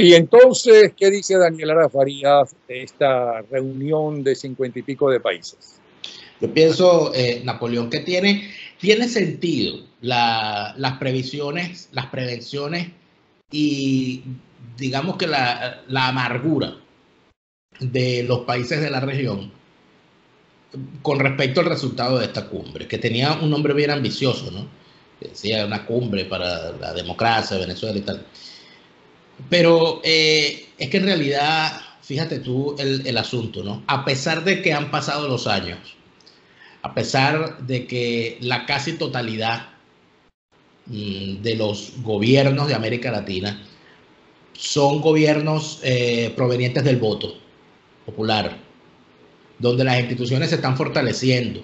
Y entonces, ¿qué dice Daniel Lara Farías de esta reunión de 50 y pico de países? Yo pienso, Napoleón, que tiene sentido las previsiones, las prevenciones y digamos que la amargura de los países de la región con respecto al resultado de esta cumbre, que tenía un nombre bien ambicioso, ¿no? Decía una cumbre para la democracia de Venezuela y tal. Pero es que en realidad, fíjate tú el asunto, ¿no? A pesar de que han pasado los años, a pesar de que la casi totalidad de los gobiernos de América Latina son gobiernos provenientes del voto popular, donde las instituciones se están fortaleciendo,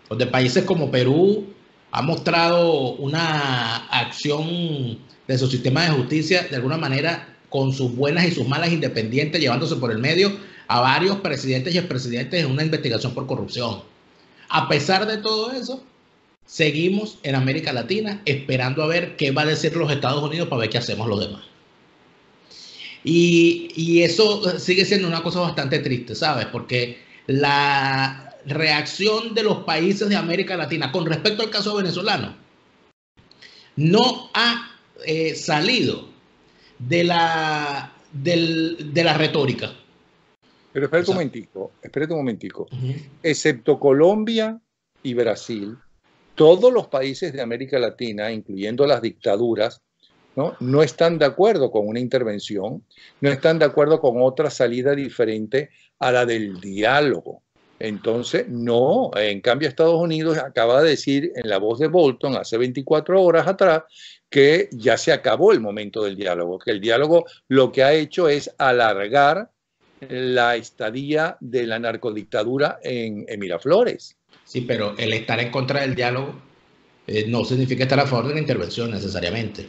donde países como Perú han mostrado una acción de su sistema de justicia de alguna manera con sus buenas y sus malas independientes, llevándose por el medio a varios presidentes y expresidentes en una investigación por corrupción. A pesar de todo eso, seguimos en América Latina esperando a ver qué va a decir los Estados Unidos para ver qué hacemos los demás. Y eso sigue siendo una cosa bastante triste, ¿sabes? Porque la reacción de los países de América Latina con respecto al caso venezolano no ha salido de la retórica. Pero espérate un momentico. Excepto Colombia y Brasil, todos los países de América Latina, incluyendo las dictaduras, no están de acuerdo con una intervención, no están de acuerdo con otra salida diferente a la del diálogo. Entonces, no, en cambio Estados Unidos acaba de decir en la voz de Bolton hace 24 horas atrás que ya se acabó el momento del diálogo, que el diálogo lo que ha hecho es alargar la estadía de la narcodictadura en Miraflores. Sí, pero el estar en contra del diálogo no significa estar a favor de una intervención necesariamente.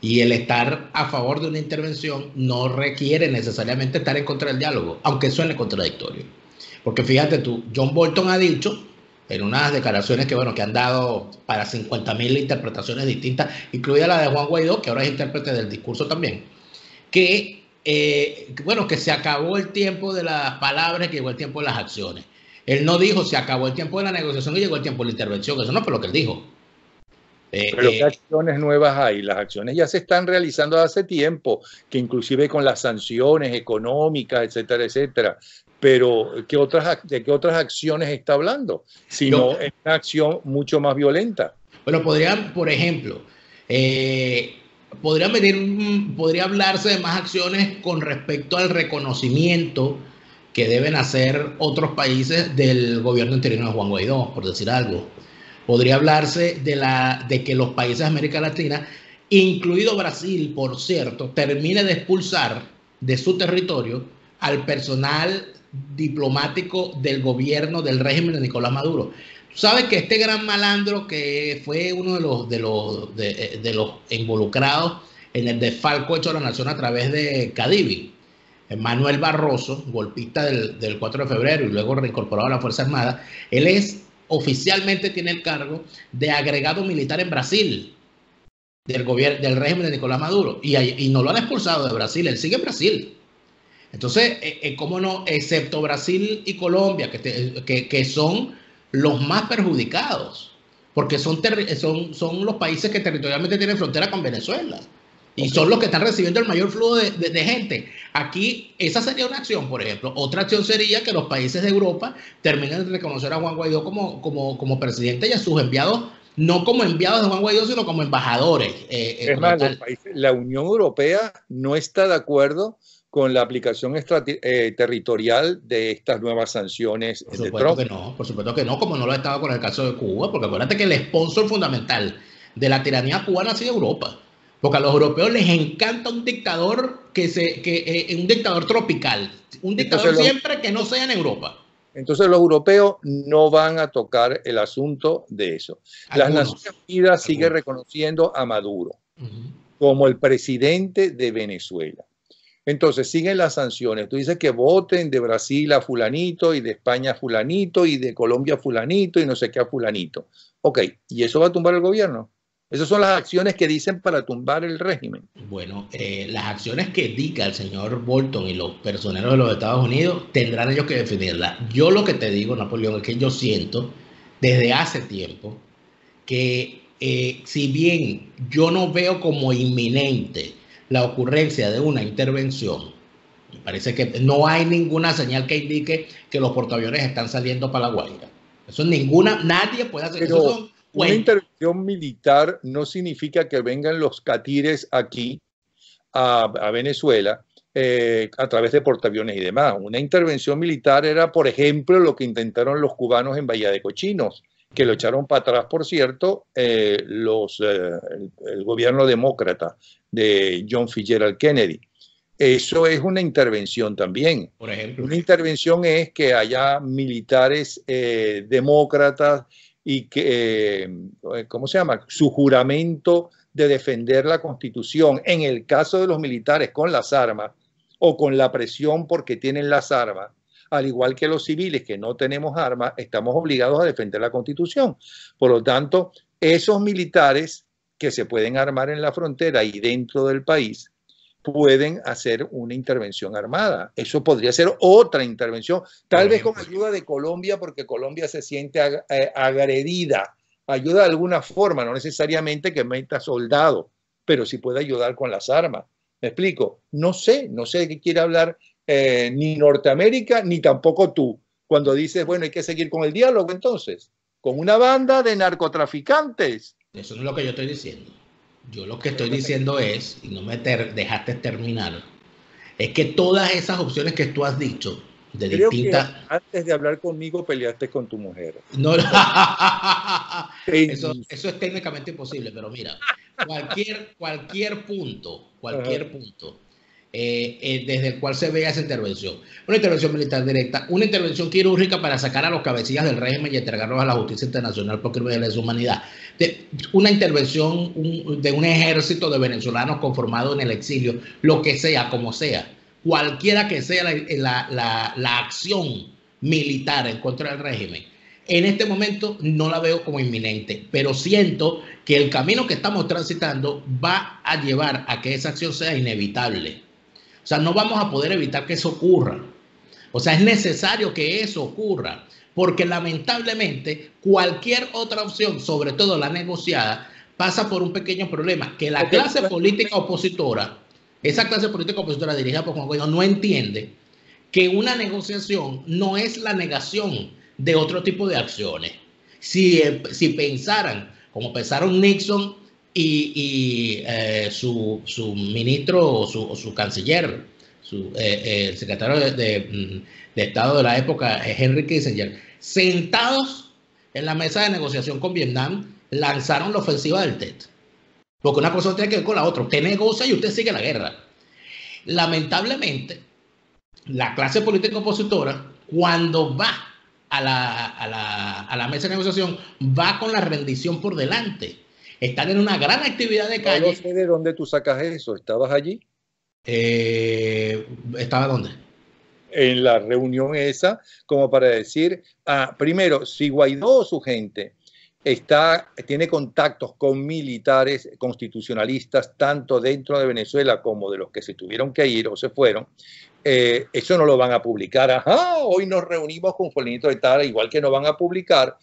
Y el estar a favor de una intervención no requiere necesariamente estar en contra del diálogo, aunque suene contradictorio. Porque fíjate tú, John Bolton ha dicho en unas declaraciones que han dado para 50.000 interpretaciones distintas, incluida la de Juan Guaidó, que ahora es intérprete del discurso también, que se acabó el tiempo de las palabras, que llegó el tiempo de las acciones. Él no dijo se acabó el tiempo de la negociación y llegó el tiempo de la intervención. Eso no fue lo que él dijo. Pero ¿qué acciones nuevas hay? Las acciones ya se están realizando hace tiempo, que inclusive con las sanciones económicas, etcétera, etcétera. Pero ¿de qué otras acciones está hablando? Sino es una acción mucho más violenta. Bueno, podrían, por ejemplo, podría hablarse de más acciones con respecto al reconocimiento que deben hacer otros países del gobierno interino de Juan Guaidó, por decir algo. Podría hablarse de que los países de América Latina, incluido Brasil, por cierto, termine de expulsar de su territorio al personal diplomático del gobierno del régimen de Nicolás Maduro. Tú sabes que este gran malandro que fue uno de los involucrados en el desfalco hecho a la nación a través de Cadivi, Manuel Barroso, golpista del 4 de febrero y luego reincorporado a la Fuerza Armada, él oficialmente tiene el cargo de agregado militar en Brasil del régimen de Nicolás Maduro y no lo han expulsado de Brasil, él sigue en Brasil. Entonces, ¿cómo no? Excepto Brasil y Colombia, que son los más perjudicados, porque son los países que territorialmente tienen frontera con Venezuela. Y son los que están recibiendo el mayor flujo de gente. Aquí, esa sería una acción, por ejemplo. Otra acción sería que los países de Europa terminen de reconocer a Juan Guaidó como presidente y a sus enviados, no como enviados de Juan Guaidó, sino como embajadores. Es más, la Unión Europea no está de acuerdo con la aplicación territorial de estas nuevas sanciones de Trump. Por supuesto que no, como no lo ha estado con el caso de Cuba, porque acuérdate que el sponsor fundamental de la tiranía cubana ha sido Europa. Porque a los europeos les encanta un dictador un dictador tropical, un dictador siempre que no sea en Europa. Entonces los europeos no van a tocar el asunto de eso. Las Naciones Unidas siguen reconociendo a Maduro como el presidente de Venezuela. Entonces siguen las sanciones. Tú dices que voten de Brasil a fulanito y de España a fulanito y de Colombia a fulanito y no sé qué a fulanito. Ok, ¿y eso va a tumbar el gobierno? Esas son las acciones que dicen para tumbar el régimen. Bueno, las acciones que diga el señor Bolton y los personeros de los Estados Unidos tendrán ellos que definirlas. Yo lo que te digo, Napoleón, es que yo siento desde hace tiempo que si bien yo no veo como inminente la ocurrencia de una intervención, me parece que no hay ninguna señal que indique que los portaaviones están saliendo para la Guaira. Eso ninguna, nadie puede hacer eso. Una intervención militar no significa que vengan los catires aquí a Venezuela a través de portaaviones y demás. Una intervención militar era, por ejemplo, lo que intentaron los cubanos en Bahía de Cochinos, que lo echaron para atrás, por cierto, el gobierno demócrata de John Fitzgerald Kennedy. Eso es una intervención también. Por ejemplo. Una intervención es que haya militares demócratas y que, ¿cómo se llama? Su juramento de defender la Constitución, en el caso de los militares con las armas o con la presión porque tienen las armas, al igual que los civiles que no tenemos armas, estamos obligados a defender la Constitución. Por lo tanto, esos militares que se pueden armar en la frontera y dentro del país pueden hacer una intervención armada. Eso podría ser otra intervención, tal vez con ayuda de Colombia, porque Colombia se siente agredida. Ayuda de alguna forma, no necesariamente que meta soldados, pero sí puede ayudar con las armas. ¿Me explico? No sé de qué quiere hablar ni Norteamérica, ni tampoco tú, cuando dices, bueno, hay que seguir con el diálogo entonces, con una banda de narcotraficantes. Eso no es lo que yo estoy diciendo. Yo lo que estoy diciendo es, y no me dejaste terminar, es que todas esas opciones que tú has dicho, de Creo distintas... que antes de hablar conmigo peleaste con tu mujer. No, eso es técnicamente imposible, pero mira, cualquier punto desde el cual se vea esa intervención. Una intervención militar directa, una intervención quirúrgica para sacar a los cabecillas del régimen y entregarlos a la justicia internacional por crímenes de lesa humanidad. Una intervención de un ejército de venezolanos conformado en el exilio, lo que sea, como sea. Cualquiera que sea la acción militar en contra del régimen, en este momento no la veo como inminente, pero siento que el camino que estamos transitando va a llevar a que esa acción sea inevitable. O sea, no vamos a poder evitar que eso ocurra. O sea, es necesario que eso ocurra, porque lamentablemente cualquier otra opción, sobre todo la negociada, pasa por un pequeño problema, que la clase política opositora, esa clase política opositora dirigida por Juan Guaidó, no entiende que una negociación no es la negación de otro tipo de acciones. Si pensaran, como pensaron Nixon y su ministro o su canciller, el secretario de Estado de la época, Henry Kissinger, sentados en la mesa de negociación con Vietnam, lanzaron la ofensiva del TET. Porque una cosa tiene que ver con la otra. Usted negocia y usted sigue la guerra. Lamentablemente, la clase política opositora, cuando va a la mesa de negociación, va con la rendición por delante. Están en una gran actividad de calle. No sé de dónde tú sacas eso. ¿Estabas allí? ¿Estaba dónde? En la reunión esa, como para decir, primero, si Guaidó o su gente tiene contactos con militares constitucionalistas, tanto dentro de Venezuela como de los que se tuvieron que ir o se fueron, eso no lo van a publicar. Ajá, hoy nos reunimos con fulanito de tal, igual que no van a publicar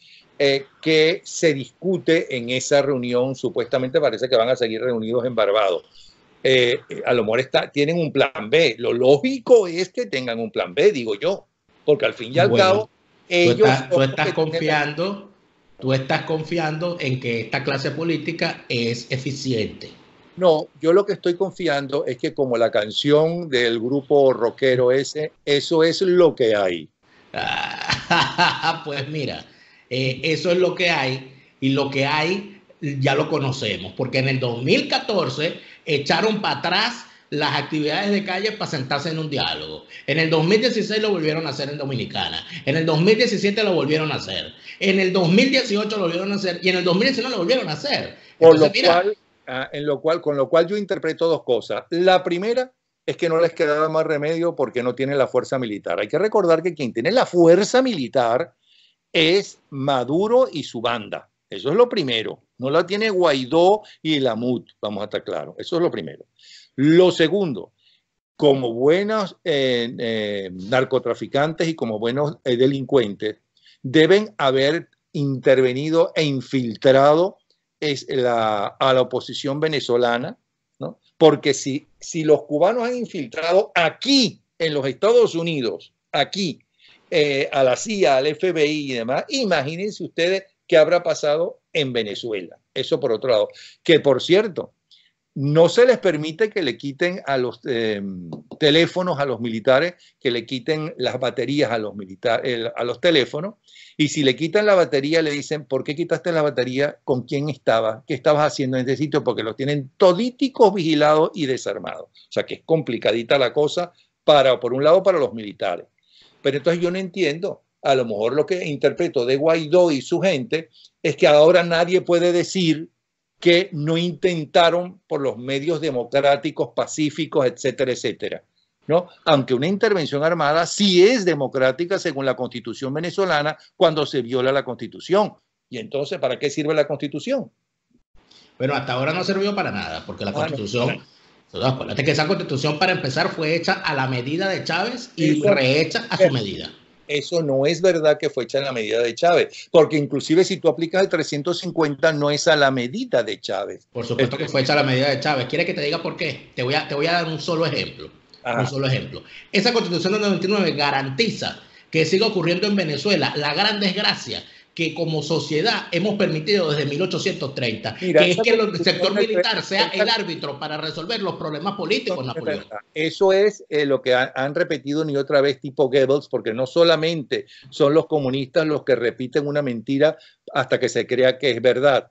que se discute en esa reunión. Supuestamente parece que van a seguir reunidos en Barbados. A lo mejor tienen un plan B. Lo lógico es que tengan un plan B, digo yo, porque al fin y al cabo ellos... Tú estás confiando en que esta clase política es eficiente. No, yo lo que estoy confiando es que, como la canción del grupo rockero ese, eso es lo que hay. Pues mira, eso es lo que hay, y lo que hay ya lo conocemos, porque en el 2014 echaron para atrás las actividades de calle para sentarse en un diálogo. En el 2016 lo volvieron a hacer en Dominicana. En el 2017 lo volvieron a hacer. En el 2018 lo volvieron a hacer. Y en el 2019 lo volvieron a hacer. Entonces, con lo cual yo interpreto dos cosas. La primera es que no les quedaba más remedio porque no tienen la fuerza militar. Hay que recordar que quien tiene la fuerza militar es Maduro y su banda. Eso es lo primero. No la tiene Guaidó y la MUD, vamos a estar claros. Eso es lo primero. Lo segundo, como buenos narcotraficantes y como buenos delincuentes, deben haber intervenido e infiltrado a la oposición venezolana, ¿no? Porque si los cubanos han infiltrado aquí, en los Estados Unidos, aquí, a la CIA, al FBI y demás, imagínense ustedes qué habrá pasado en Venezuela. Eso por otro lado. Que por cierto, no se les permite que le quiten a los teléfonos a los militares, que le quiten las baterías a los teléfonos, y si le quitan la batería le dicen, ¿por qué quitaste la batería? ¿Con quién estabas? ¿Qué estabas haciendo en ese sitio? Porque los tienen todíticos vigilados y desarmados. O sea que es complicadita la cosa por un lado, para los militares. Pero entonces yo no entiendo, a lo mejor lo que interpreto de Guaidó y su gente es que ahora nadie puede decir que no intentaron por los medios democráticos, pacíficos, etcétera, etcétera, ¿no? Aunque una intervención armada sí es democrática según la Constitución venezolana cuando se viola la Constitución. Y entonces, ¿para qué sirve la Constitución? Bueno, hasta ahora no sirvió para nada, porque la Constitución... Acuérdate que esa Constitución, para empezar, fue hecha a la medida de Chávez y rehecha a su medida. Eso no es verdad que fue hecha a la medida de Chávez, porque inclusive si tú aplicas el 350 no es a la medida de Chávez. Por supuesto que fue hecha a la medida de Chávez. ¿Quieres que te diga por qué? Te voy a dar un solo ejemplo. Ajá. Un solo ejemplo. Esa Constitución del 99 garantiza que siga ocurriendo en Venezuela la gran desgracia que como sociedad hemos permitido desde 1830, mira, que es que el sector militar sea el árbitro para resolver los problemas políticos, Napoleón. Eso es lo que han repetido ni otra vez tipo Goebbels, porque no solamente son los comunistas los que repiten una mentira hasta que se crea que es verdad.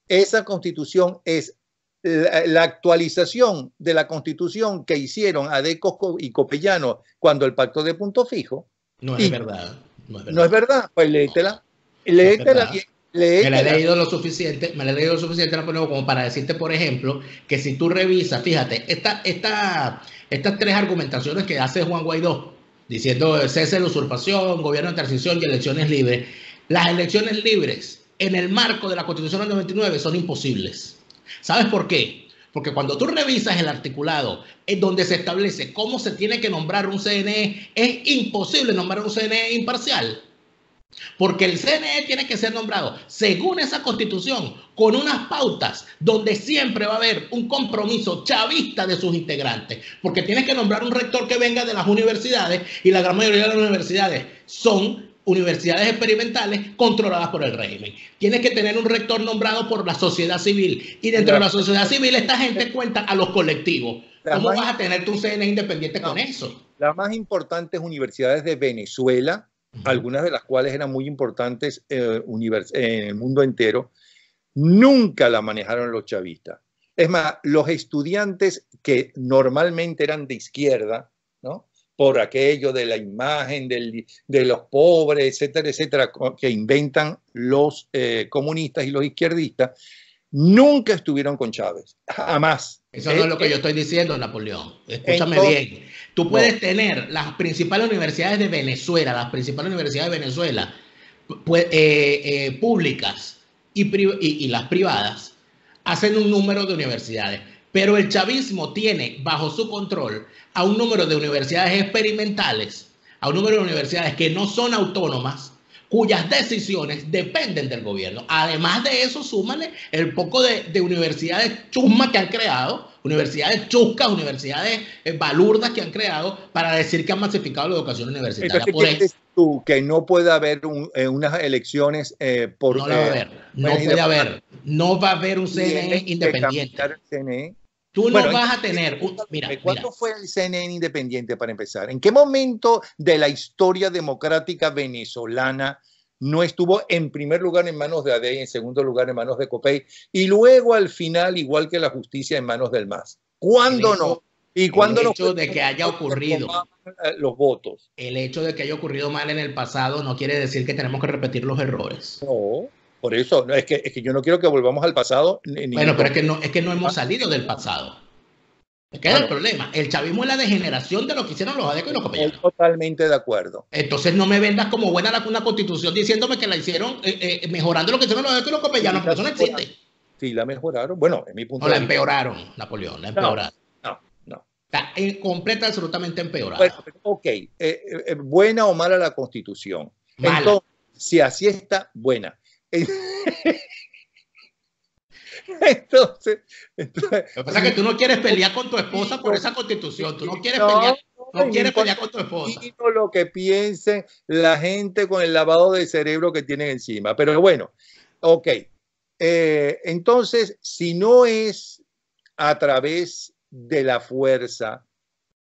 Esa constitución es la actualización de la constitución que hicieron Adecos y Copellano cuando el pacto de punto fijo. No es verdad. No es verdad, pues léetela. Me la he leído lo suficiente, Napoleón, como para decirte, por ejemplo, que si tú revisas, fíjate, estas tres argumentaciones que hace Juan Guaidó, diciendo cese de la usurpación, gobierno de transición y elecciones libres, las elecciones libres en el marco de la Constitución del 99 son imposibles. ¿Sabes por qué? Porque cuando tú revisas el articulado en donde se establece cómo se tiene que nombrar un CNE, es imposible nombrar un CNE imparcial. Porque el CNE tiene que ser nombrado según esa constitución, con unas pautas donde siempre va a haber un compromiso chavista de sus integrantes, porque tienes que nombrar un rector que venga de las universidades, y la gran mayoría de las universidades son universidades experimentales controladas por el régimen. Tienes que tener un rector nombrado por la sociedad civil, y dentro de la sociedad civil esta gente cuenta a los colectivos. ¿Cómo vas a tener tu CNE independiente con eso? Las más importantes universidades de Venezuela, algunas de las cuales eran muy importantes en el mundo entero, nunca la manejaron los chavistas. Es más, los estudiantes que normalmente eran de izquierda, ¿no? Por aquello de la imagen de los pobres, etcétera, etcétera, que inventan los comunistas y los izquierdistas, nunca estuvieron con Chávez, jamás. Eso no es lo que yo estoy diciendo, Napoleón. Escúchame bien. Tú puedes tener las principales universidades de Venezuela, públicas y las privadas, hacen un número de universidades. Pero el chavismo tiene bajo su control a un número de universidades experimentales, a un número de universidades que no son autónomas, cuyas decisiones dependen del gobierno. Además de eso, súmale el poco de universidades chusmas que han creado, universidades chuscas, universidades balurdas que han creado para decir que han masificado la educación universitaria. Entonces, ¿qué dices tú? Que no puede haber unas elecciones por... No la va a haber, no puede haber. No va a haber un CNE independiente. Tú no vas a tener... ¿Cuándo fue el CNE independiente, para empezar? ¿En qué momento de la historia democrática venezolana no estuvo en primer lugar en manos de ADE, en segundo lugar en manos de Copey, y luego al final, igual que la justicia, en manos del MAS? ¿Cuándo no? ¿Y cuándo no? El hecho de que haya ocurrido los votos. El hecho de que haya ocurrido mal en el pasado no quiere decir que tenemos que repetir los errores. No. Por eso, no, es que yo no quiero que volvamos al pasado. Bueno, pero es que no hemos salido del pasado. Es que es el problema. El chavismo es la degeneración de lo que hicieron los Adecos y los Copellanos. Estoy totalmente de acuerdo. Entonces no me vendas como buena una constitución diciéndome que la hicieron mejorando lo que hicieron los Adecos y los Copellanos, porque eso no existe. Sí, la mejoraron. Bueno, en mi punto de vista. No, la empeoraron, Napoleón, la empeoraron. No. Está completa, absolutamente empeorada. Bueno, ok, buena o mala la Constitución. Mala. Entonces, si así está, buena. Entonces, lo que pasa es que tú no quieres pelear con tu esposa por esa Constitución. Tú no quieres pelear con tu esposa. Lo que piensen la gente con el lavado de cerebro que tienen encima. Pero bueno, ok. Entonces, si no es a través de la fuerza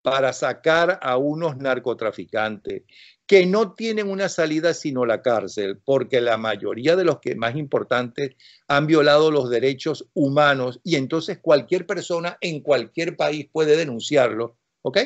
para sacar a unos narcotraficantes que no tienen una salida sino la cárcel, porque la mayoría de los que más importantes han violado los derechos humanos y entonces cualquier persona en cualquier país puede denunciarlo, ¿ok?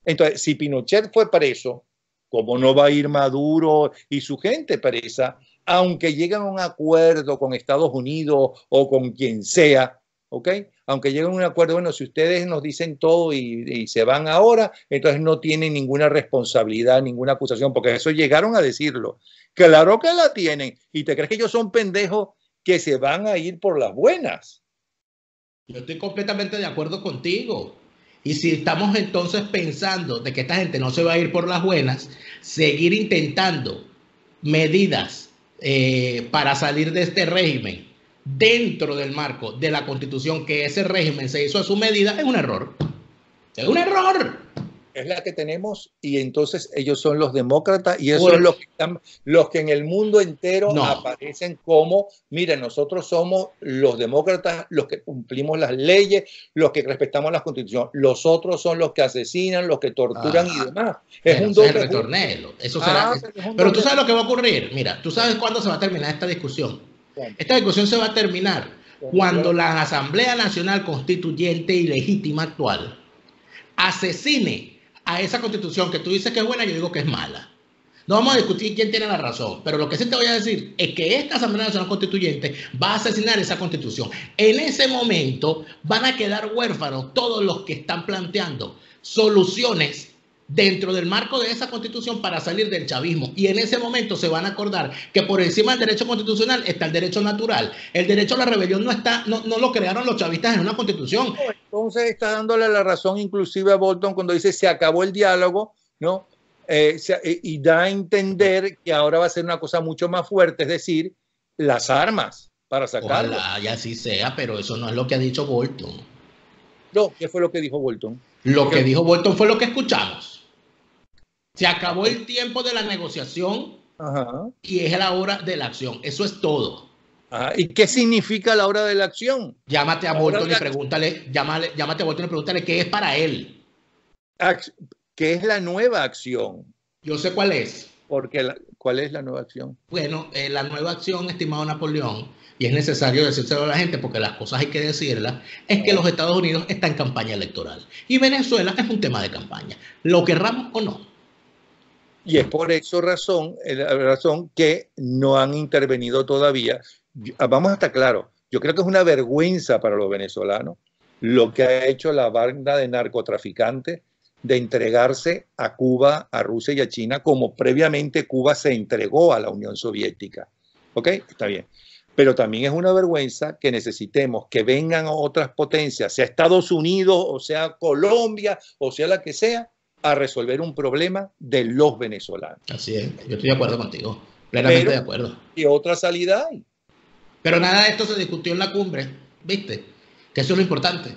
Entonces, si Pinochet fue preso, ¿cómo no va a ir Maduro y su gente presa? Aunque lleguen a un acuerdo con Estados Unidos o con quien sea, ¿ok? Aunque lleguen a un acuerdo, bueno, si ustedes nos dicen todo y se van ahora, entonces no tienen ninguna responsabilidad, ninguna acusación, porque eso llegaron a decirlo. Claro que la tienen. ¿Y te crees que ellos son pendejos que se van a ir por las buenas? Yo estoy completamente de acuerdo contigo. Y si estamos entonces pensando de que esta gente no se va a ir por las buenas, seguir intentando medidas para salir de este régimen dentro del marco de la Constitución, que ese régimen se hizo a su medida, es un error. Es un error. Es la que tenemos y entonces ellos son los demócratas y esos son los que en el mundo entero aparecen como, miren, nosotros somos los demócratas, los que cumplimos las leyes, los que respetamos la Constitución. Los otros son los que asesinan, los que torturan y demás. Es un doble retornelo. Eso será. Pero tú sabes lo que va a ocurrir. Mira, tú sabes cuándo se va a terminar esta discusión. Esta discusión se va a terminar cuando la Asamblea Nacional Constituyente y Legítima actual asesine a esa Constitución que tú dices que es buena, yo digo que es mala. No vamos a discutir quién tiene la razón, pero lo que sí te voy a decir es que esta Asamblea Nacional Constituyente va a asesinar esa Constitución. En ese momento van a quedar huérfanos todos los que están planteando soluciones dentro del marco de esa Constitución para salir del chavismo. Y en ese momento se van a acordar que por encima del derecho constitucional está el derecho natural. El derecho a la rebelión no lo crearon los chavistas en una Constitución. Entonces está dándole la razón inclusive a Bolton cuando dice se acabó el diálogo, ¿no? Y da a entender que ahora va a ser una cosa mucho más fuerte, es decir, las armas para sacarlo. Ojalá ya así sea, pero eso no es lo que ha dicho Bolton. No, ¿qué fue lo que dijo Bolton? Lo que dijo Bolton fue lo que escuchamos. Se acabó el tiempo de la negociación. Ajá. Y es la hora de la acción. Eso es todo. Ajá. ¿Y qué significa la hora de la acción? Llámate a Bolton y pregúntale, llámate a Bolton y pregúntale qué es para él. ¿Qué es la nueva acción? Yo sé cuál es. ¿Cuál es la nueva acción? Bueno, la nueva acción, estimado Napoleón, y es necesario decírselo a la gente porque las cosas hay que decirlas, es que los Estados Unidos están en campaña electoral. Y Venezuela es un tema de campaña, lo querramos o no. Y es por esa razón que no han intervenido todavía. Vamos a estar claros, yo creo que es una vergüenza para los venezolanos lo que ha hecho la banda de narcotraficantes de entregarse a Cuba, a Rusia y a China, como previamente Cuba se entregó a la Unión Soviética. ¿Ok? Está bien. Pero también es una vergüenza que necesitemos que vengan otras potencias, sea Estados Unidos, o sea Colombia, o sea la que sea, a resolver un problema de los venezolanos. Así es, yo estoy de acuerdo contigo, plenamente de acuerdo. ¿Y otra salida hay? Pero nada de esto se discutió en la cumbre, ¿viste? Que eso es lo importante,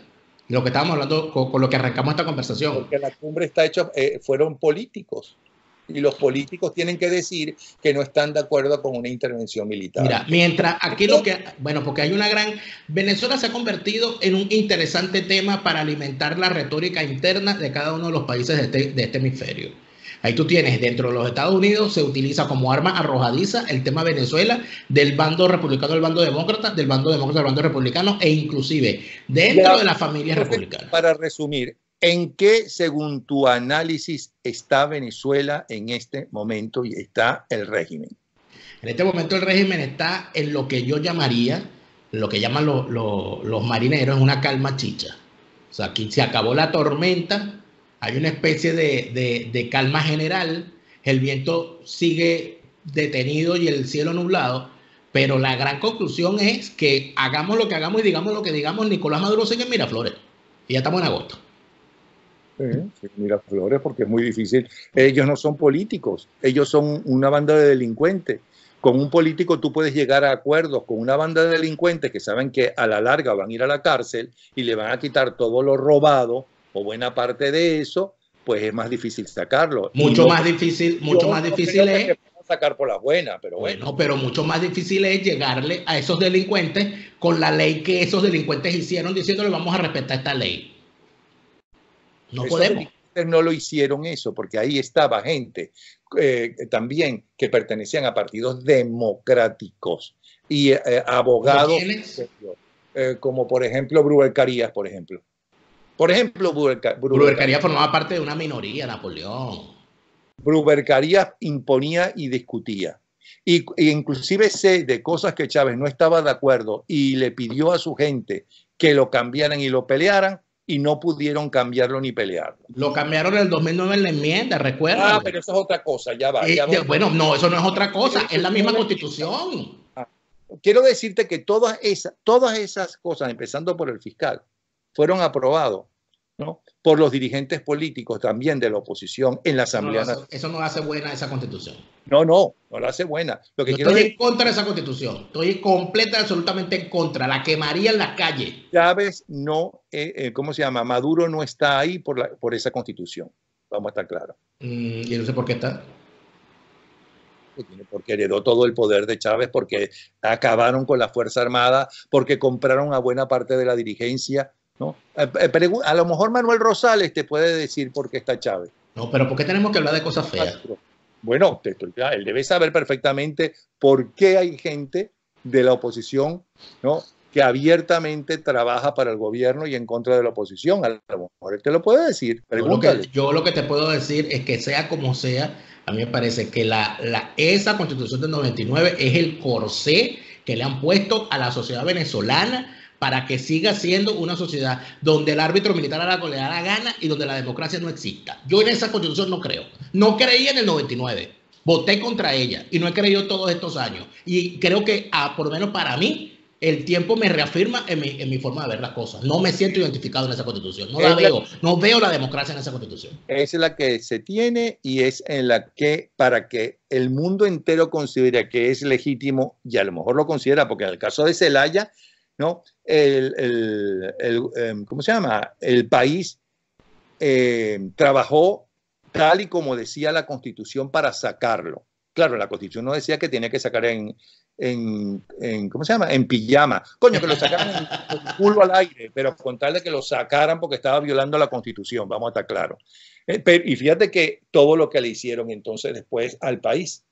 lo que estábamos hablando con lo que arrancamos esta conversación. Porque la cumbre está hecha, fueron políticos. Y los políticos tienen que decir que no están de acuerdo con una intervención militar. Mira, mientras aquí porque hay una gran... Venezuela se ha convertido en un interesante tema para alimentar la retórica interna de cada uno de los países de este hemisferio. Ahí tú tienes, dentro de los Estados Unidos se utiliza como arma arrojadiza el tema Venezuela, del bando republicano al bando demócrata, del bando demócrata al bando republicano, e inclusive dentro de las familias republicanas. Para resumir, ¿en qué, según tu análisis, está Venezuela en este momento y está el régimen? En este momento el régimen está en lo que yo llamaría, lo que llaman los marineros, una calma chicha. O sea, aquí se acabó la tormenta, hay una especie de calma general, el viento sigue detenido y el cielo nublado, Pero la gran conclusión es que hagamos lo que hagamos y digamos lo que digamos, Nicolás Maduro sigue en Miraflores. Y ya estamos en agosto. Sí, Miraflores, porque es muy difícil. Ellos no son políticos, ellos son una banda de delincuentes. Con un político tú puedes llegar a acuerdos, con una banda de delincuentes que saben que a la larga van a ir a la cárcel y le van a quitar todo lo robado o buena parte de eso, pues es más difícil sacarlo. Mucho más difícil es sacar por la buena, pero bueno, pero mucho más difícil es llegarle a esos delincuentes con la ley que esos delincuentes hicieron, diciéndole vamos a respetar esta ley. No podemos. No lo hicieron eso, porque ahí estaba gente también que pertenecían a partidos democráticos y abogados como por ejemplo Bruer Carías, por ejemplo. Bruer Carías formaba parte de una minoría, Napoleón. Bruer Carías imponía y discutía. Y inclusive sé de cosas que Chávez no estaba de acuerdo y le pidió a su gente que lo cambiaran y lo pelearan, y no pudieron cambiarlo ni pelearlo. Lo cambiaron en el 2009 en la enmienda, ¿recuerdas? Ah, pero eso es otra cosa, ya va. Bueno, no, eso no es otra cosa, es la misma Constitución. Quiero decirte que todas esas cosas, empezando por el fiscal, fueron aprobados, ¿no?, por los dirigentes políticos también de la oposición en la Asamblea Nacional. Eso no hace buena esa Constitución. No la hace buena. Estoy en contra de esa Constitución. Estoy completa y absolutamente en contra. La quemaría en la calle. Chávez no, ¿cómo se llama? Maduro no está ahí por esa Constitución. Vamos a estar claros. Y no sé por qué está. Porque heredó todo el poder de Chávez, porque acabaron con la Fuerza Armada, porque compraron a buena parte de la dirigencia, ¿no? A lo mejor Manuel Rosales te puede decir por qué está Chávez. No, pero ¿por qué tenemos que hablar de cosas feas? Bueno, él debe saber perfectamente por qué hay gente de la oposición, ¿no?, que abiertamente trabaja para el gobierno y en contra de la oposición. A lo mejor él te lo puede decir. Yo lo que te puedo decir es que sea como sea, a mí me parece que esa Constitución del 99 es el corsé que le han puesto a la sociedad venezolana para que siga siendo una sociedad donde el árbitro militar haga lo que le da la gana y donde la democracia no exista. Yo en esa Constitución no creo. No creía en el 99. Voté contra ella y no he creído todos estos años. Y creo que, por lo menos para mí, el tiempo me reafirma en mi forma de ver las cosas. No me siento identificado en esa Constitución. No veo la democracia en esa Constitución. Es la que se tiene y es en la que, para que el mundo entero considere que es legítimo, y a lo mejor lo considera, porque en el caso de Zelaya, ¿no?, ¿cómo se llama? El país trabajó tal y como decía la Constitución para sacarlo. Claro, la Constitución no decía que tenía que sacar ¿cómo se llama?, en pijama. Coño, que lo sacaran con el culo al aire, pero con tal de que lo sacaran porque estaba violando la Constitución, vamos a estar claros. Y fíjate que todo lo que le hicieron entonces después al país.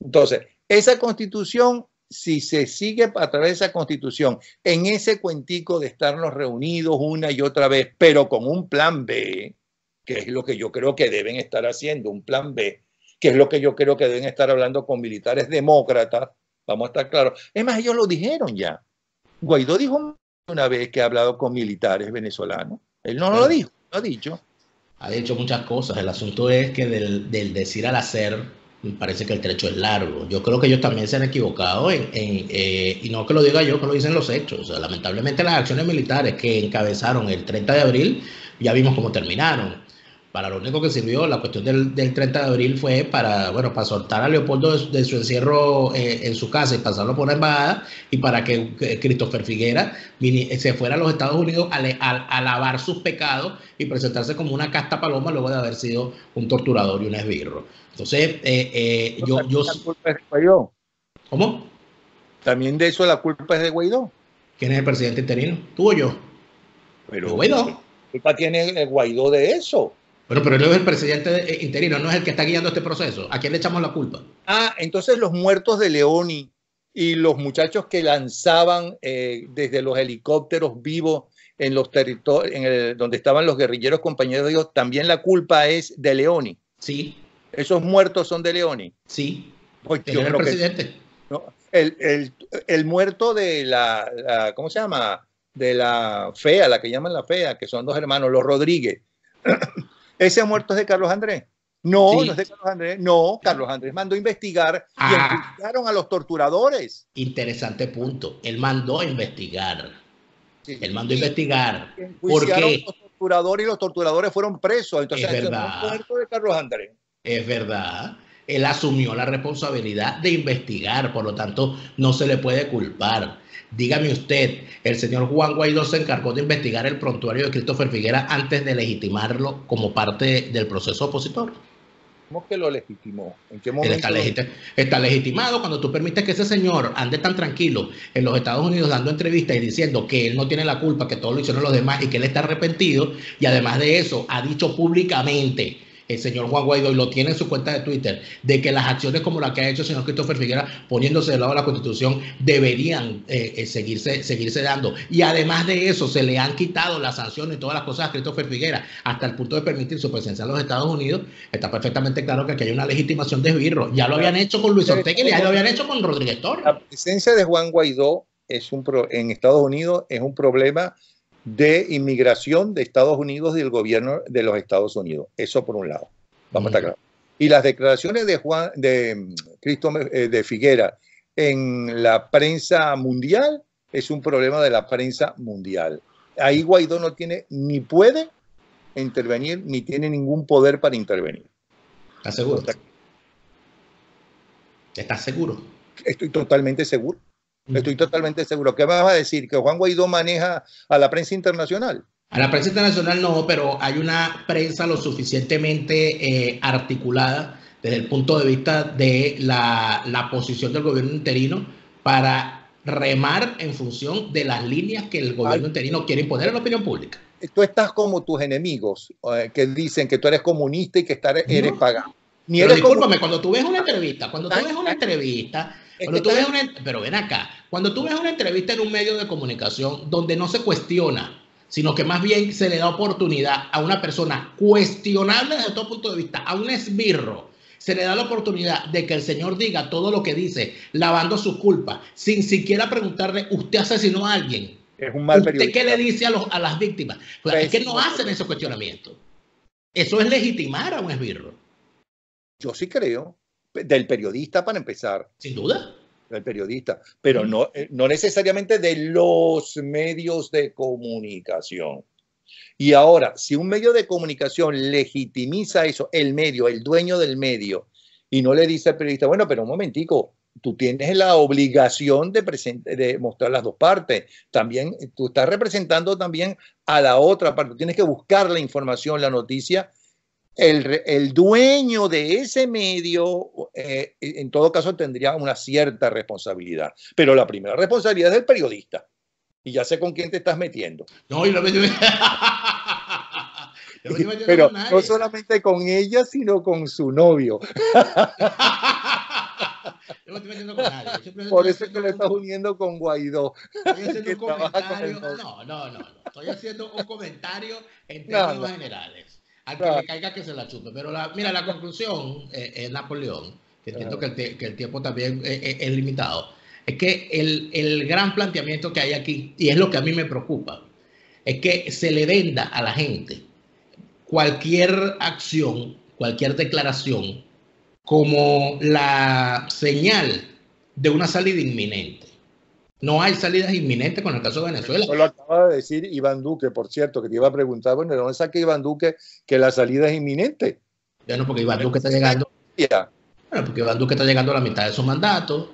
Entonces, esa Constitución, si se sigue a través de esa Constitución, en ese cuentico de estarnos reunidos una y otra vez, pero con un plan B, que es lo que yo creo que deben estar haciendo, un plan B, que es lo que yo creo que deben estar hablando con militares demócratas, vamos a estar claros. Es más, ellos lo dijeron ya. Guaidó dijo una vez que ha hablado con militares venezolanos. Él no lo dijo, lo ha dicho. Ha dicho muchas cosas. El asunto es que del decir al hacer, me parece que el trecho es largo. Yo creo que ellos también se han equivocado y no que lo diga yo, que lo dicen los hechos. O sea, lamentablemente las acciones militares que encabezaron el 30 de abril, ya vimos cómo terminaron. Para lo único que sirvió la cuestión del 30 de abril fue para soltar a Leopoldo de su encierro en su casa y pasarlo por la embajada, y para que Christopher Figuera se fuera a los Estados Unidos a lavar sus pecados y presentarse como una casta paloma luego de haber sido un torturador y un esbirro. Entonces, la culpa es de Guaidó. ¿Cómo? También de eso la culpa es de Guaidó. ¿Quién es el presidente interino? ¿Tú o yo? Pero Guaidó. ¿Qué culpa tiene el Guaidó de eso? Bueno, pero él es el presidente interino, no es el que está guiando este proceso. ¿A quién le echamos la culpa? Entonces los muertos de Leoni y los muchachos que lanzaban desde los helicópteros vivos en los territorios donde estaban los guerrilleros compañeros de Dios, también la culpa es de Leoni. Sí. ¿Esos muertos son de Leoni? Sí. Pues yo creo el presidente. No, el muerto de la ¿cómo se llama? De la fea, la que llaman la fea, que son dos hermanos, los Rodríguez. Ese muerto es de Carlos Andrés. No, Sí. no es de Carlos Andrés. No, Carlos Andrés mandó a investigar y enjuiciaron a los torturadores. Interesante punto. Él mandó a investigar. Sí. Él mandó a investigar. ¿Por Enjuiciaron qué? a los torturadores y los torturadores fueron presos. Entonces, Es eso no es verdad. muerto de Carlos Andrés. Es verdad. Él asumió la responsabilidad de investigar, por lo tanto, no se le puede culpar. Dígame usted, el señor Juan Guaidó se encargó de investigar el prontuario de Christopher Figuera antes de legitimarlo como parte del proceso opositor. ¿Cómo que lo legitimó? ¿En qué Él momento? está legitimado cuando tú permites que ese señor ande tan tranquilo en los Estados Unidos dando entrevistas y diciendo que él no tiene la culpa, que todo lo hicieron los demás y que él está arrepentido. Y además de eso, ha dicho públicamente el señor Juan Guaidó, y lo tiene en su cuenta de Twitter, de que las acciones como la que ha hecho el señor Christopher Figuera, poniéndose del lado de la Constitución, deberían seguirse dando. Y además de eso, se le han quitado las sanciones y todas las cosas a Christopher Figuera, hasta el punto de permitir su presencia en los Estados Unidos. Está perfectamente claro que aquí hay una legitimación de esbirro. Ya lo habían hecho con Luis Ortega y ya lo habían hecho con Rodríguez Torres. La presencia de Juan Guaidó en Estados Unidos es un problema de inmigración de Estados Unidos y del gobierno de los Estados Unidos. Eso por un lado. Vamos a estar claros. Y las declaraciones de Figuera en la prensa mundial es un problema de la prensa mundial. Ahí Guaidó no tiene ni puede intervenir ni tiene ningún poder para intervenir. ¿Estás seguro? ¿Estás seguro? Estoy totalmente seguro. Estoy totalmente seguro. ¿Qué me vas a decir? ¿Que Juan Guaidó maneja a la prensa internacional? A la prensa internacional no, pero hay una prensa lo suficientemente articulada desde el punto de vista de la posición del gobierno interino para remar en función de las líneas que el gobierno interino quiere imponer en la opinión pública. Tú estás como tus enemigos que dicen que tú eres comunista y que eres pagano. Pero discúlpame, cuando tú ves una entrevista, pero ven acá, cuando tú ves una entrevista en un medio de comunicación donde no se cuestiona, sino que más bien se le da oportunidad a una persona cuestionable desde todo punto de vista, a un esbirro, se le da la oportunidad de que el señor diga todo lo que dice, lavando sus culpas, sin siquiera preguntarle, ¿usted asesinó a alguien? Es un mal ¿Usted periodista. qué le dice a las víctimas? Pues es que no hacen esos cuestionamientos. Eso es legitimar a un esbirro. Yo sí creo, del periodista para empezar. Sin duda. Del periodista, pero no necesariamente de los medios de comunicación. Y ahora, si un medio de comunicación legitimiza eso, el medio, el dueño del medio, y no le dice al periodista, bueno, pero un momentico, tú tienes la obligación de mostrar las dos partes. También tú estás representando también a la otra parte. Tú tienes que buscar la información, la noticia. El dueño de ese medio, en todo caso, tendría una cierta responsabilidad. Pero la primera responsabilidad es del periodista. Y ya sé con quién te estás metiendo. No, y lo pero no solamente con ella, sino con su novio. No me estoy metiendo con nadie. Por eso es que le estás uniendo con Guaidó. Estoy haciendo un comentario. No. Estoy haciendo un comentario en términos generales. Al que le caiga que se la chupe. Pero mira, la conclusión es Napoleón, que entiendo que el tiempo también es limitado. Es que el gran planteamiento que hay aquí, y es lo que a mí me preocupa, es que se le venda a la gente cualquier acción, cualquier declaración, como la señal de una salida inminente. No hay salidas inminentes con el caso de Venezuela. Eso lo acaba de decir Iván Duque, por cierto, que te iba a preguntar, bueno, ¿de dónde saca Iván Duque que la salida es inminente? Bueno, porque Iván Duque está llegando. Bueno, porque Iván Duque está llegando a la mitad de su mandato,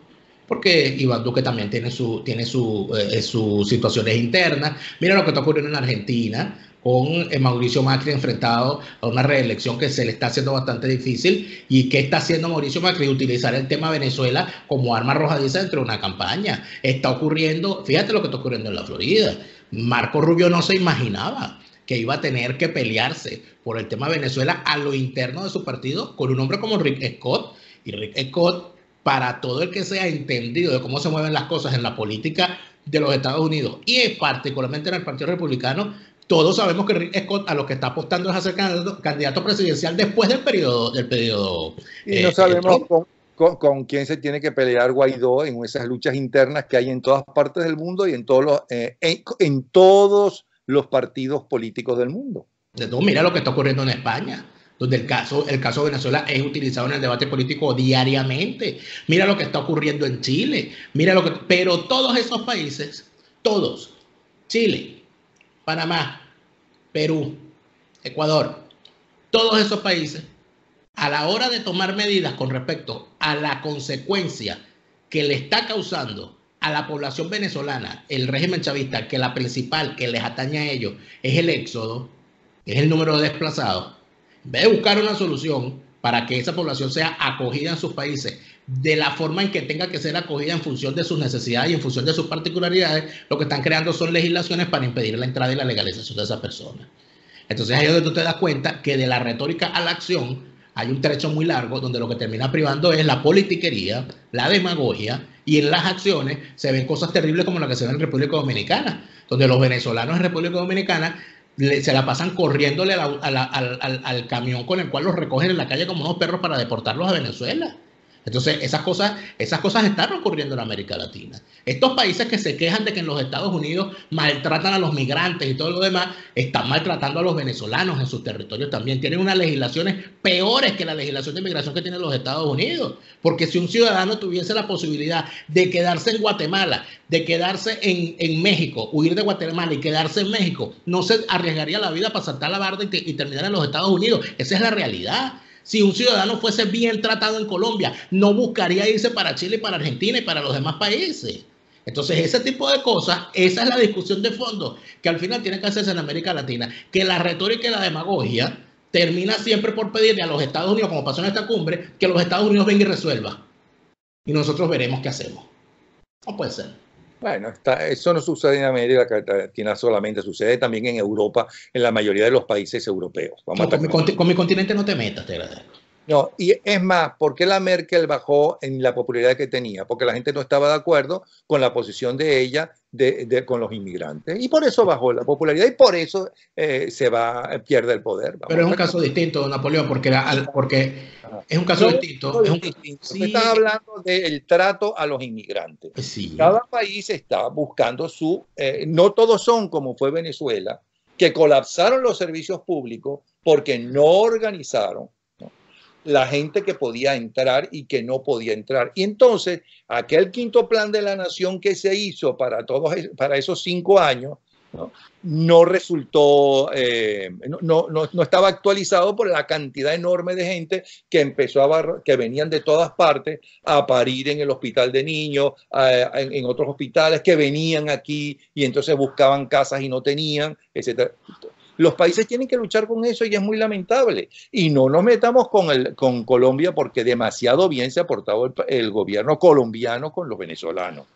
porque Iván Duque también tiene sus situaciones internas. Mira lo que está ocurriendo en Argentina, con Mauricio Macri enfrentado a una reelección que se le está haciendo bastante difícil. ¿Y qué está haciendo Mauricio Macri? Utilizar el tema Venezuela como arma arrojadiza dentro de una campaña. Está ocurriendo, fíjate lo que está ocurriendo en la Florida. Marco Rubio no se imaginaba que iba a tener que pelearse por el tema Venezuela a lo interno de su partido con un hombre como Rick Scott. Y Rick Scott, para todo el que sea entendido de cómo se mueven las cosas en la política de los Estados Unidos y particularmente en el Partido Republicano, todos sabemos que Rick Scott a lo que está apostando es a ser candidato presidencial después del periodo. Y no sabemos con quién se tiene que pelear Guaidó en esas luchas internas que hay en todas partes del mundo y en todos los partidos políticos del mundo. Mira lo que está ocurriendo en España. donde el caso de Venezuela es utilizado en el debate político diariamente. Mira lo que está ocurriendo en Chile, pero todos esos países, todos, Chile, Panamá, Perú, Ecuador, todos esos países, a la hora de tomar medidas con respecto a la consecuencia que le está causando a la población venezolana el régimen chavista, que la principal que les atañe a ellos es el éxodo, es el número de desplazados, en vez de buscar una solución para que esa población sea acogida en sus países de la forma en que tenga que ser acogida en función de sus necesidades y en función de sus particularidades, lo que están creando son legislaciones para impedir la entrada y la legalización de esas personas. Entonces ahí es donde tú te das cuenta que de la retórica a la acción hay un trecho muy largo donde lo que termina privando es la politiquería, la demagogia, y en las acciones se ven cosas terribles como la que se ve en República Dominicana, donde los venezolanos en República Dominicana se la pasan corriéndole al camión con el cual los recogen en la calle como unos perros para deportarlos a Venezuela. Entonces, esas cosas están ocurriendo en América Latina. Estos países que se quejan de que en los Estados Unidos maltratan a los migrantes y todo lo demás, están maltratando a los venezolanos en sus territorios también. Tienen unas legislaciones peores que la legislación de inmigración que tienen los Estados Unidos. Porque si un ciudadano tuviese la posibilidad de quedarse en Guatemala, de quedarse en México, huir de Guatemala y quedarse en México, no se arriesgaría la vida para saltar la barda y terminar en los Estados Unidos. Esa es la realidad. Si un ciudadano fuese bien tratado en Colombia, no buscaría irse para Chile, para Argentina y para los demás países. Entonces, ese tipo de cosas, esa es la discusión de fondo que al final tiene que hacerse en América Latina. Que la retórica y la demagogia termina siempre por pedirle a los Estados Unidos, como pasó en esta cumbre, que los Estados Unidos vengan y resuelvan. Y nosotros veremos qué hacemos. No puede ser. Bueno, eso no sucede en América Latina solamente, sucede también en Europa, en la mayoría de los países europeos. Con mi continente no te metas, te agradezco. No, y es más, ¿por qué la Merkel bajó en la popularidad que tenía? Porque la gente no estaba de acuerdo con la posición de ella con los inmigrantes. Y por eso bajó la popularidad y por eso pierde el poder. Pero es un caso distinto, Napoleón, porque es un caso distinto. Sí. Estás hablando del trato a los inmigrantes. Sí. Cada país está buscando no todos son como fue Venezuela, que colapsaron los servicios públicos porque no organizaron la gente que podía entrar y que no podía entrar. Y entonces, aquel quinto plan de la nación que se hizo para esos 5 años, no resultó, no estaba actualizado por la cantidad enorme de gente que que venían de todas partes a parir en el hospital de niños, en otros hospitales, que venían aquí y entonces buscaban casas y no tenían, etc. Los países tienen que luchar con eso y es muy lamentable. Y no nos metamos con Colombia porque demasiado bien se ha portado el gobierno colombiano con los venezolanos.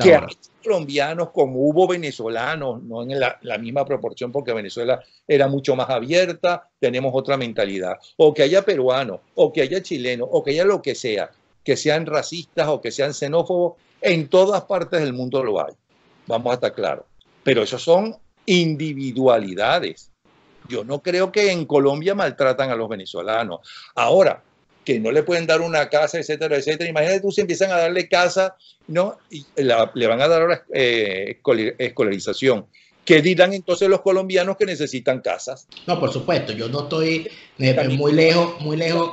Que hay colombianos como hubo venezolanos, no en la misma proporción porque Venezuela era mucho más abierta, tenemos otra mentalidad. O que haya peruanos, o que haya chilenos, o que haya lo que sean racistas o que sean xenófobos, en todas partes del mundo lo hay. Vamos a estar claros. Pero esos son individualidades. Yo no creo que en Colombia maltratan a los venezolanos. Ahora, que no le pueden dar una casa, etcétera, etcétera. Imagínate tú si empiezan a darle casa, ¿no? Y le van a dar ahora escolarización. ¿Qué dirán entonces los colombianos que necesitan casas? No, por supuesto. Yo no estoy muy lejos.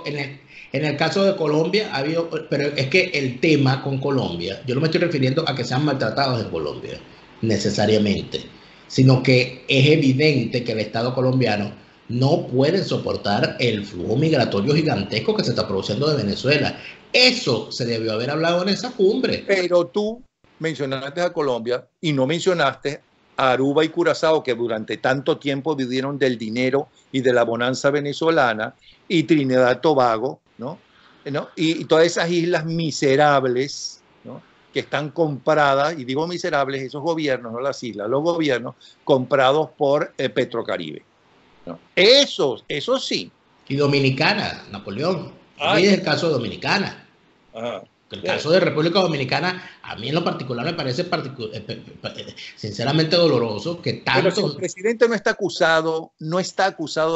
En el caso de Colombia ha habido, pero es que el tema con Colombia, yo no me estoy refiriendo a que sean maltratados en Colombia, necesariamente, sino que es evidente que el Estado colombiano no puede soportar el flujo migratorio gigantesco que se está produciendo de Venezuela. Eso se debió haber hablado en esa cumbre. Pero tú mencionaste a Colombia y no mencionaste a Aruba y Curazao, que durante tanto tiempo vivieron del dinero y de la bonanza venezolana, y Trinidad y Tobago, ¿no? Y todas esas islas miserables, ¿no? Que están compradas, y digo miserables, esos gobiernos, no las islas, los gobiernos comprados por Petrocaribe, ¿no? Eso sí. Y Dominicana, Napoleón. Es el caso de Dominicana. El caso de República Dominicana, a mí en lo particular me parece sinceramente doloroso que tanto... Pero si el presidente no está acusado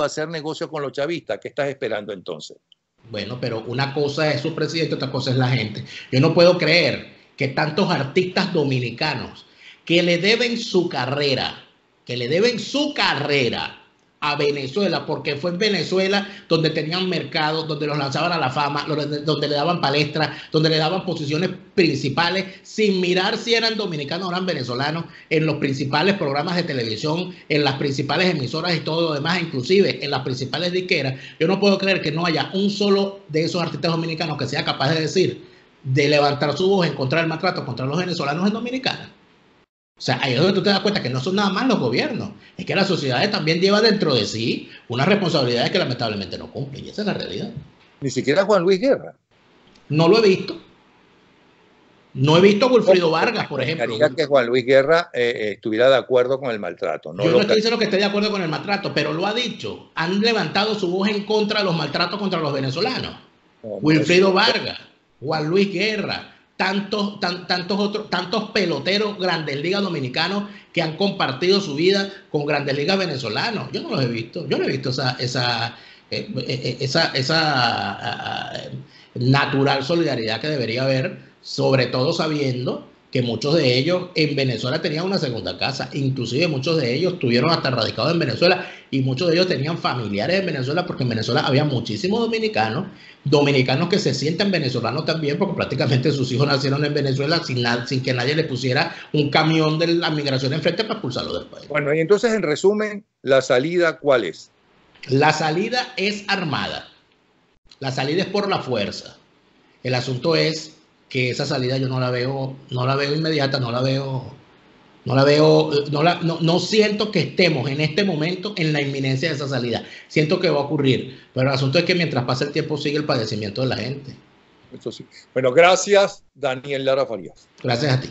de hacer negocio con los chavistas, ¿qué estás esperando entonces? Bueno, pero una cosa es su presidente, otra cosa es la gente. Yo no puedo creer que tantos artistas dominicanos que le deben su carrera a Venezuela, porque fue en Venezuela donde tenían mercado, donde los lanzaban a la fama, donde le daban palestras, donde le daban posiciones principales, sin mirar si eran dominicanos o eran venezolanos, en los principales programas de televisión, en las principales emisoras y todo lo demás, inclusive en las principales disqueras. Yo no puedo creer que no haya un solo de esos artistas dominicanos que sea capaz de decir, de levantar su voz en contra del maltrato contra los venezolanos en Dominicana. O sea, ahí es donde tú te das cuenta que no son nada más los gobiernos, es que las sociedades también llevan dentro de sí unas responsabilidades que lamentablemente no cumplen, y esa es la realidad. Ni siquiera Juan Luis Guerra. No lo he visto. No he visto a Wilfrido Vargas, por ejemplo. Quería que Juan Luis Guerra estuviera de acuerdo con el maltrato. Yo no estoy diciendo que esté de acuerdo con el maltrato, pero lo ha dicho. Han levantado su voz en contra de los maltratos contra los venezolanos. Wilfrido Vargas, Juan Luis Guerra, tantos peloteros Grandes Ligas dominicanos que han compartido su vida con Grandes Ligas venezolanos. Yo no los he visto. Yo no he visto esa natural solidaridad que debería haber, sobre todo sabiendo que muchos de ellos en Venezuela tenían una segunda casa, inclusive muchos de ellos estuvieron hasta radicados en Venezuela y muchos de ellos tenían familiares en Venezuela, porque en Venezuela había muchísimos dominicanos que se sienten venezolanos también, porque prácticamente sus hijos nacieron en Venezuela sin que nadie le pusiera un camión de la migración enfrente para expulsarlo del país. Bueno, y entonces en resumen, ¿la salida cuál es? La salida es armada, la salida es por la fuerza. El asunto es que esa salida yo no la veo inmediata, no siento que estemos en este momento en la inminencia de esa salida. Siento que va a ocurrir, pero el asunto es que mientras pasa el tiempo sigue el padecimiento de la gente. Eso sí. Bueno, gracias, Daniel Lara Farías. Gracias a ti.